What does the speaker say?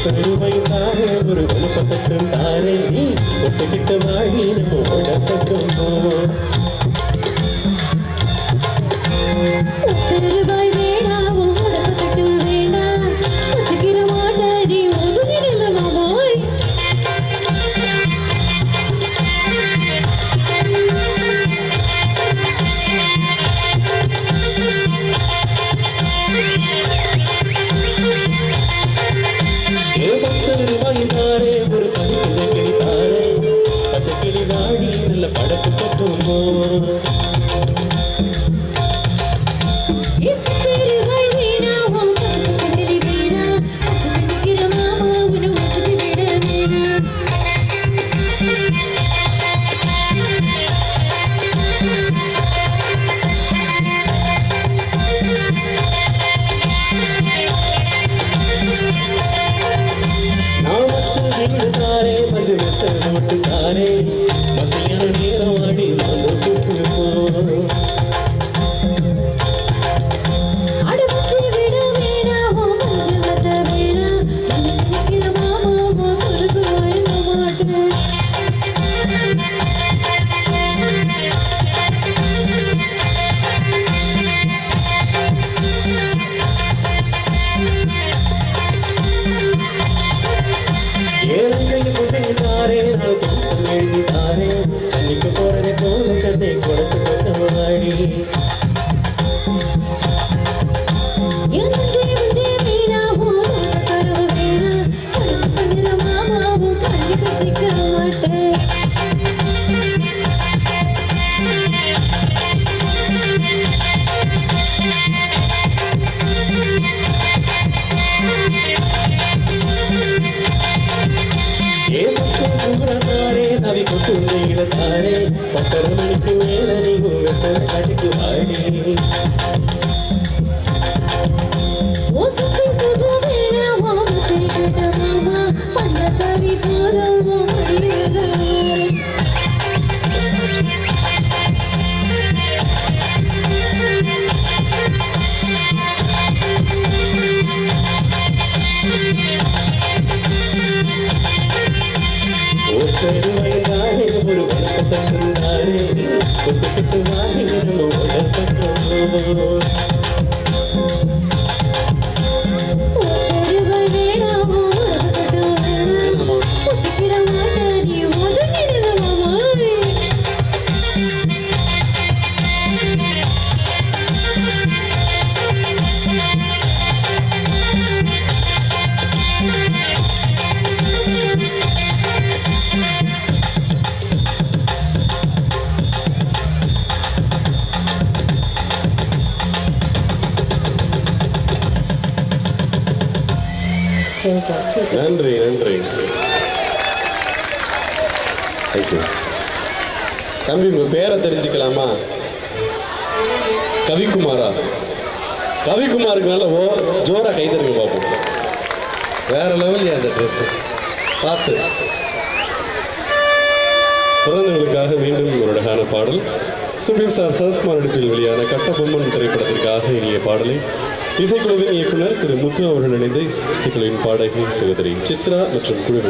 பெருமை தாரே ஒரு வலுப்பட்டும் தாரே நீ ஒட்டுக்கிட்ட வாழி நம்ம உடப்பட்டும் போவோம் ரூபாய் வேணாம் உடம்பு வேணாம் ஒத்துக்கிற மாட்ட நீ ஒதுங்கிடல மாமோய் ரூபாய் தாரே ஒரு பச்சைக்கிளி தாரே பச்சைக்கிளி வாழி நல்ல படப்பு பட்டும் போவோம் தாரே மஞ்சள் வச்ச நோட்டு தாரே மத்தியான நேரம் ஆடி வந்து கூப்பிட்டு போ தாரே நான் தோட்டம் எழுதி தாரே அன்னைக்கு போறதை போல கண்ணை கொடுத்து கொண்டவாடி தாரே சவி கொட்டு நீல தாரே 10 மணிக்கு மேல நீ வெட்ட கடிக்கு வாடி பெருமை தாரே ஒரு வழக்கத்தம் தாரே ஒத்துக்கிட்டு வாடி நம்ம உடற்பட்டோம் நன்றி நன்றி தம்பி உங்க பேரை தெரிஞ்சுக்கலாமா? கவிக்குமாரா? கவிக்குமாருக்கு நல்ல ஜோரா கைதருங்க பார்ப்போம். வேற லெவல்லையா அந்த ட்ரெஸ் பார்த்து. பிறந்தவர்களுக்காக மீண்டும் ஒரு அழகான பாடல். சுப்ரீம் ஸ்டார் சரத்குமார் நடிப்பில் வெளியான கட்டபொம்மன் திரைப்படத்திற்காக இனிய பாடலை இசைக்குழுவின் இயக்குனர் திரு முத்து அவர்கள் இணைந்து இசைக்குழுவின் பாடகி சகோதரி சித்ரா மற்றும் குழு